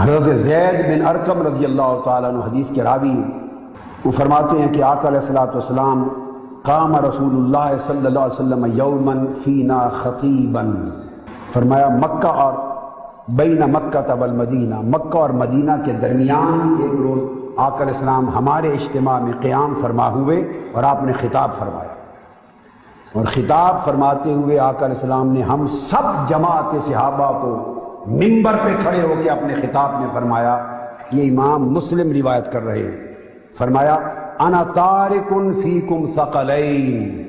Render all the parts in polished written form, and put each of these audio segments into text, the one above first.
حضرت زید بن ارقم رضی اللہ تعالیٰ عنہ حدیث کے راوی ہیں، وہ فرماتے ہیں کہ آقا علیہ الصلوۃ والسلام قام رسول اللہ صلی اللہ علیہ وسلم یوما فینا خطیبا، فرمایا مکہ اور بین مکہ والمدینہ، مکہ اور مدینہ کے درمیان ایک روز آقا علیہ السلام ہمارے اجتماع میں قیام فرما ہوئے اور آپ نے خطاب فرمایا، اور خطاب فرماتے ہوئے آقا علیہ السلام نے ہم سب جماعت صحابہ کو منبر پہ کھڑے ہو کے اپنے خطاب میں فرمایا، یہ امام مسلم روایت کر رہے ہیں، فرمایا انا تارک فیکم ثقلین،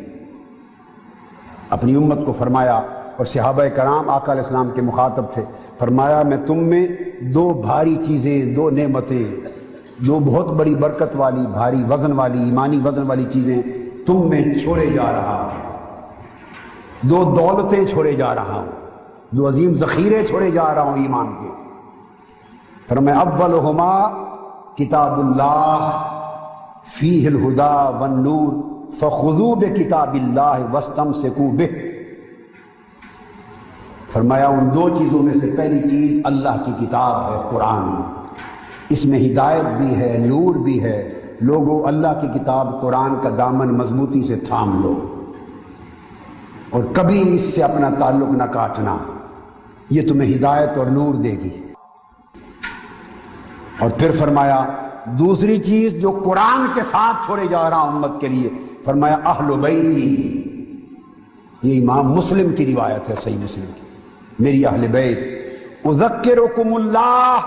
اپنی امت کو فرمایا، اور صحابہ کرام آقا علیہ السلام کے مخاطب تھے، فرمایا میں تم میں دو بھاری چیزیں، دو نعمتیں، دو بہت بڑی برکت والی، بھاری وزن والی، ایمانی وزن والی چیزیں تم میں چھوڑے جا رہا ہوں، دو دولتیں چھوڑے جا رہا ہوں، دو عظیم ذخیرے چھوڑے جا رہا ہوں ایمان کے، فرمایا اولہما کتاب اللہ فیہ الہدی والنور فخذوا بکتاب اللہ واستمسکوا بہ، فرمایا ان دو چیزوں میں سے پہلی چیز اللہ کی کتاب ہے، قرآن، اس میں ہدایت بھی ہے، نور بھی ہے، لوگوں اللہ کی کتاب قرآن کا دامن مضبوطی سے تھام لو اور کبھی اس سے اپنا تعلق نہ کاٹنا، یہ تمہیں ہدایت اور نور دے گی۔ اور پھر فرمایا دوسری چیز جو قرآن کے ساتھ چھوڑے جا رہا ہوں امت کے لیے، فرمایا اہل بیتی، یہ امام مسلم کی روایت ہے، صحیح مسلم کی، میری اہل بیت، اذکرکم اللہ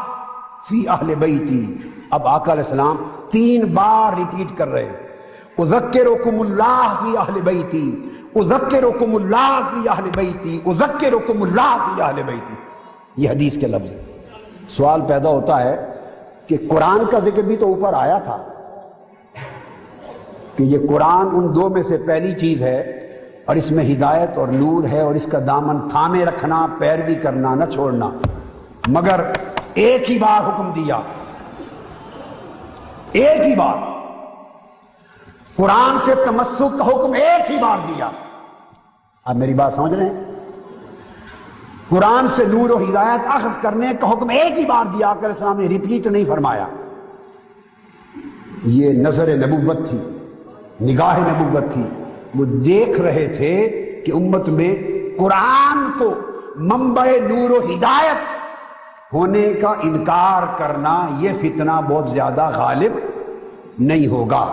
فی اہل بیتی، اب آقا علیہ السلام 3 بار ریپیٹ کر رہے ہیں، اذکرکم اللہ فی اہل بیتی، اذکرکم اللہ فی اہل بیتی، اذکرکم اللہ فی اہل بیتی، یہ حدیث کے لفظ ہیں۔ سوال پیدا ہوتا ہے کہ قرآن کا ذکر بھی تو اوپر آیا تھا کہ یہ قرآن ان دو میں سے پہلی چیز ہے اور اس میں ہدایت اور نور ہے اور اس کا دامن تھامے رکھنا، پیروی کرنا، نہ چھوڑنا، مگر ایک ہی بار حکم دیا، ایک ہی بار قرآن سے تمسک کا حکم ایک ہی بار دیا۔ آپ میری بات سمجھ رہے ہیں؟ قرآن سے نور و ہدایت اخذ کرنے کا حکم ایک ہی بار دیا، آقا علیہ السلام نے ریپیٹ نہیں فرمایا۔ یہ نظر نبوت تھی، نگاہ نبوت تھی، وہ دیکھ رہے تھے کہ امت میں قرآن کو منبع نور و ہدایت ہونے کا انکار کرنا، یہ فتنہ بہت زیادہ غالب نہیں ہوگا،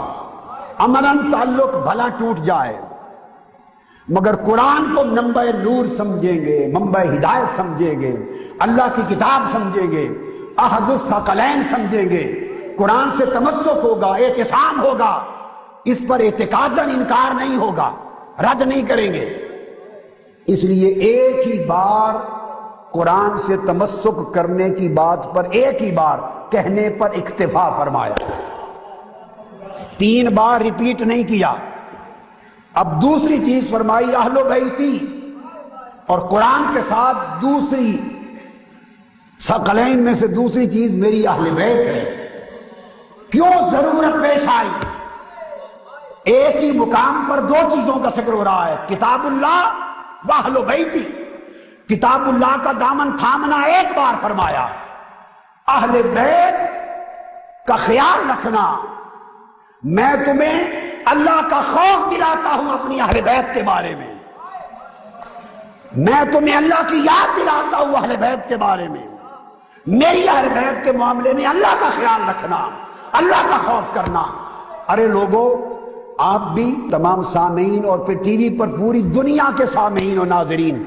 امراً تعلق بھلا ٹوٹ جائے مگر قرآن کو منبع نور سمجھیں گے، منبع ہدایت سمجھیں گے، اللہ کی کتاب سمجھیں گے، احد الثقلین سمجھیں گے، قرآن سے تمسک ہوگا، اعتصام ہوگا، اس پر اعتقاداً انکار نہیں ہوگا، رد نہیں کریں گے۔ اس لیے ایک ہی بار قرآن سے تمسک کرنے کی بات پر ایک ہی بار کہنے پر اکتفا فرمایا، 3 بار ریپیٹ نہیں کیا۔ اب دوسری چیز فرمائی اہل بیتی، اور قرآن کے ساتھ دوسری ثقلین میں سے دوسری چیز میری اہل بیت ہے۔ کیوں ضرورت پیش آئی؟ ایک ہی مقام پر 2 چیزوں کا ذکر ہو رہا ہے، کتاب اللہ و اہل بیتی، کتاب اللہ کا دامن تھامنا ایک بار فرمایا، اہل بیت کا خیال رکھنا، میں تمہیں اللہ کا خوف دلاتا ہوں اپنی اہل بیت کے بارے میں، میں تمہیں اللہ کی یاد دلاتا ہوں اہل بیت کے بارے میں، میری اہل بیت کے معاملے میں اللہ کا خیال رکھنا، اللہ کا خوف کرنا۔ ارے لوگوں، آپ بھی تمام سامعین اور پھر ٹی وی پر پوری دنیا کے سامعین اور ناظرین،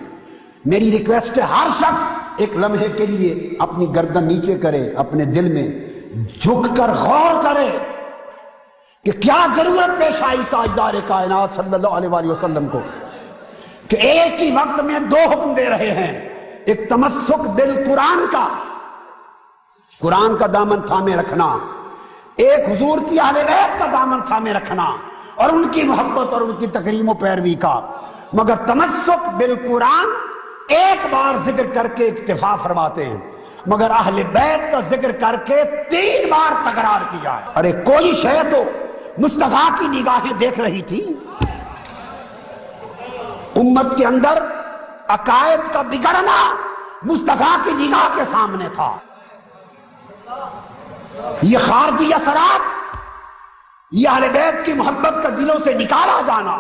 میری ریکویسٹ ہے ہر شخص ایک لمحے کے لیے اپنی گردن نیچے کرے، اپنے دل میں جھک کر غور کرے کہ کیا ضرورت پیش آئی تاجدار کائنات صلی اللہ علیہ وآلہ وسلم کو کہ ایک ہی وقت میں 2 حکم دے رہے ہیں، ایک تمسک بالقرآن کا، قرآن کا دامن تھامے رکھنا، ایک حضور کی اہل بیت کا دامن تھامے رکھنا اور ان کی محبت اور ان کی تکریم و پیروی کا، مگر تمسک بالقرآن ایک بار ذکر کر کے اکتفا فرماتے ہیں، مگر اہل بیت کا ذکر کر کے 3 بار تکرار کیا ہے۔ ارے کوئی شے تو مصطفیٰ کی نگاہیں دیکھ رہی تھی، امت کے اندر عقائد کا بگڑنا مصطفیٰ کی نگاہ کے سامنے تھا، یہ خارجی اثرات، یہ اہل بیت کی محبت کا دلوں سے نکالا جانا،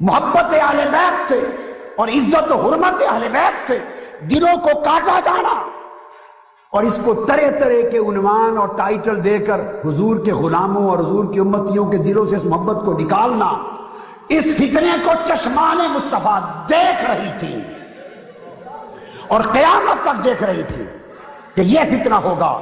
محبت اہل بیت سے اور عزت و حرمت اہل بیت سے دلوں کو کاٹا جانا، اور اس کو طرح طرح کے عنوان اور ٹائٹل دے کر حضور کے غلاموں اور حضور کی امتیوں کے دلوں سے اس محبت کو نکالنا، اس فتنے کو چشمان مصطفیٰ دیکھ رہی تھی اور قیامت تک دیکھ رہی تھی کہ یہ فتنہ ہوگا۔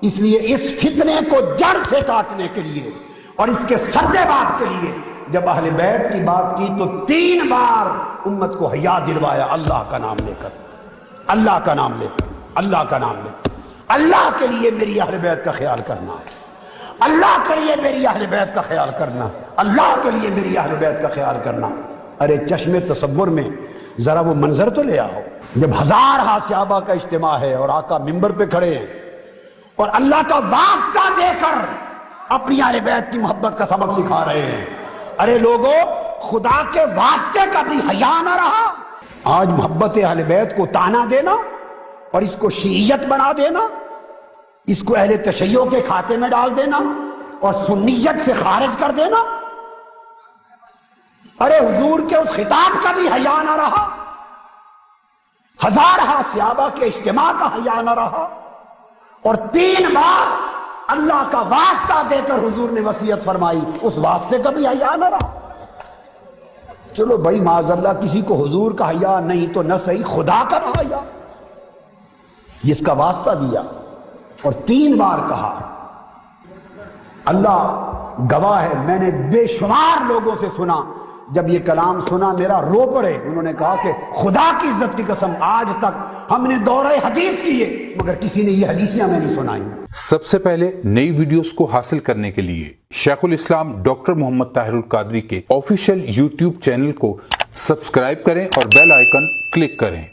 اس لیے اس فتنے کو جڑ سے کاٹنے کے لیے اور اس کے سدے باب کے لیے جب اہل بیت کی بات کی تو 3 بار امت کو حیا دلوایا، اللہ کا نام لے کر، اللہ کا نام لے کر، اللہ کا نام لے کر۔ اللہ کے لیے میری اہل بیت کا خیال کرنا، اللہ کے لیے میری اہل بیت کا خیال کرنا، اللہ کے لیے میری اہل بیت کا خیال کرنا۔ ارے چشم تصور میں ذرا وہ منظر تو لے آؤ جب 1000 صحابہ کا اجتماع ہے اور آقا ممبر پہ کھڑے ہیں اور اللہ کا واسطہ دے کر اپنی اہل بیت کی محبت کا سبق سکھا رہے ہیں۔ ارے لوگوں، خدا کے واسطے کا بھی حیا نہ رہا۔ آج محبت اہل بیت کو تانا دینا اور اس کو شیعیت بنا دینا، اس کو اہل تشیع کے کھاتے میں ڈال دینا اور سنیت سے خارج کر دینا۔ ارے حضور کے اس خطاب کا بھی حیا نہ رہا، 1000 صحابہ کے اجتماع کا حیا نہ رہا، اور 3 بار اللہ کا واسطہ دے کر حضور نے وصیت فرمائی، اس واسطے کا بھی حیا نہ رہا۔ چلو بھائی معاذ اللہ کسی کو حضور کا حیا نہیں تو نہ صحیح خدا کا نہ حیا، جس کا واسطہ دیا اور 3 بار کہا۔ اللہ گواہ ہے، میں نے بے شمار لوگوں سے سنا، جب یہ کلام سنا میرا رو پڑے۔ انہوں نے کہا کہ خدا کی عزت کی قسم آج تک ہم نے دورہ حدیث کیے مگر کسی نے یہ حدیثیاں میں نہیں سنائی۔ سب سے پہلے نئی ویڈیوز کو حاصل کرنے کے لیے شیخ الاسلام ڈاکٹر محمد طاہر القادری کے آفیشیل یوٹیوب چینل کو سبسکرائب کریں اور بیل آئیکن کلک کریں۔